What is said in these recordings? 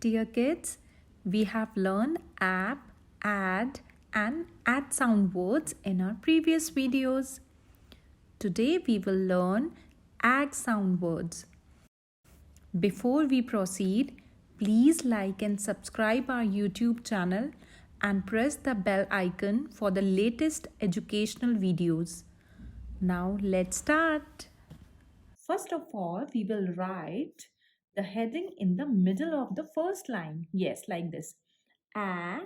dear kids. We have learned app, add, and add sound words in our previous videos. Today we will learn add sound words. Before we proceed, please like and subscribe our YouTube channel and press the bell icon for the latest educational videos. Now let's start. First of all, we will write the heading in the middle of the first line. Yes, like this. A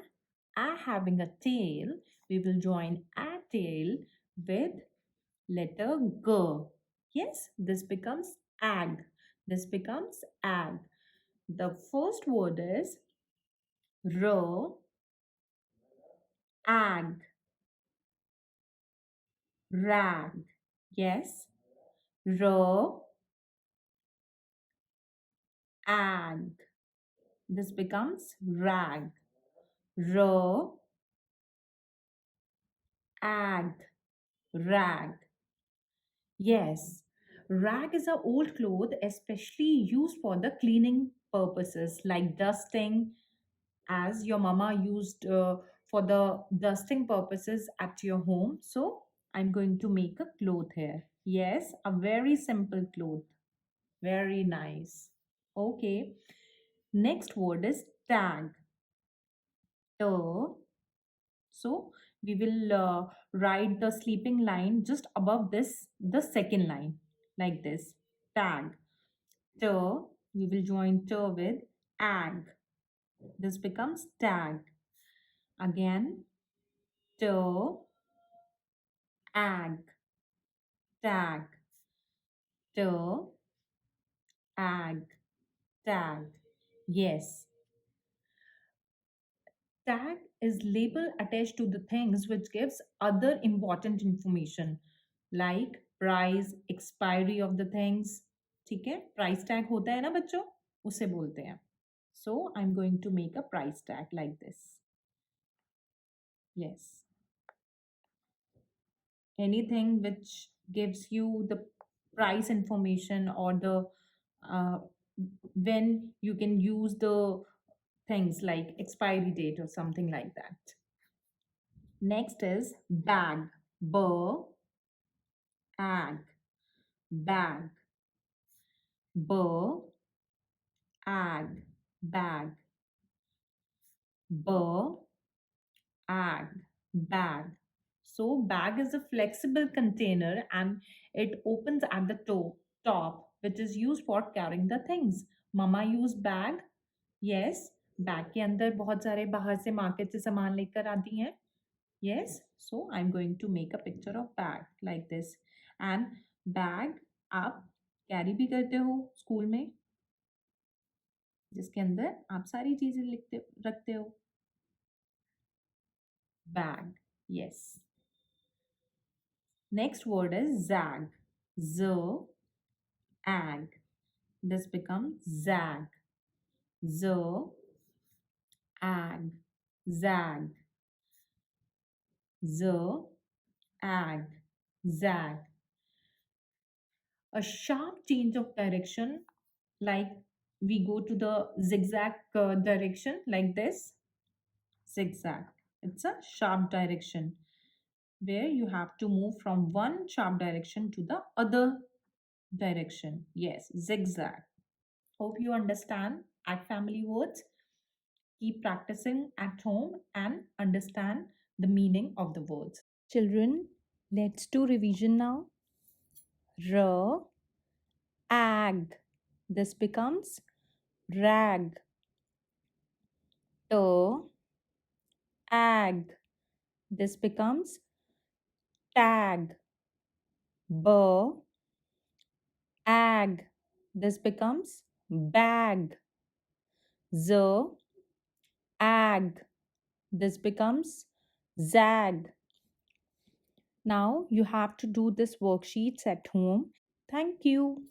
having a tail, we will join a tail with letter G. Yes, this becomes ag. This becomes ag. The first word is r, ag, rag. Yes, r, ag. This becomes rag. R, ag, rag. Yes, rag is a old cloth especially used for the cleaning purposes like dusting, as your mama used for the dusting purposes at your home. So I'm going to make a cloth here. Yes, a very simple cloth. Very nice. Okay. Next word is tag. So we will write the sleeping line just above this, the second line, like this. Tag. T, we will join T with ag. This becomes tag. Again, T, ag, tag, T, ag, tag. Yes. Tag is label attached to the things which gives other important information like price, expiry of the things. ठीक है, price tag होता है ना बच्चों, उसे बोलते हैं. So I'm going to make a price tag like this. Yes. Anything which gives you the price information or the uh, when you can use the things like expiry date or something like that. Next is bag. B, ag, bag. B, ag, bag. B, ag, bag. So bag is a flexible container and it opens at the top, which is used for carrying the things. Mama use bag. Yes, bag के अंदर बहुत सारे बाहर से market से सामान लेकर आती हैं. Yes, so I'm going to make a picture of bag like this. And bag आप कैरी भी करते हो स्कूल में, जिसके अंदर आप सारी चीजें लिखते रखते हो. Bag. Yes. Next word is zag. Z, ag. This becomes zag. Z, ag. Zag. Z, ag. Zag. A sharp change of direction, like we go to the zigzag direction like this. Zigzag. It's a sharp direction where you have to move from one sharp direction to the other direction. Yes, zigzag. Hope you understand at family words. Keep practicing at home and understand the meaning of the words. Children, let's do revision now. R, ag. This becomes rag. T, ag. This becomes tag. B, ag. This becomes bag. Z, ag. This becomes zag. Now you have to do this worksheets at home. Thank you.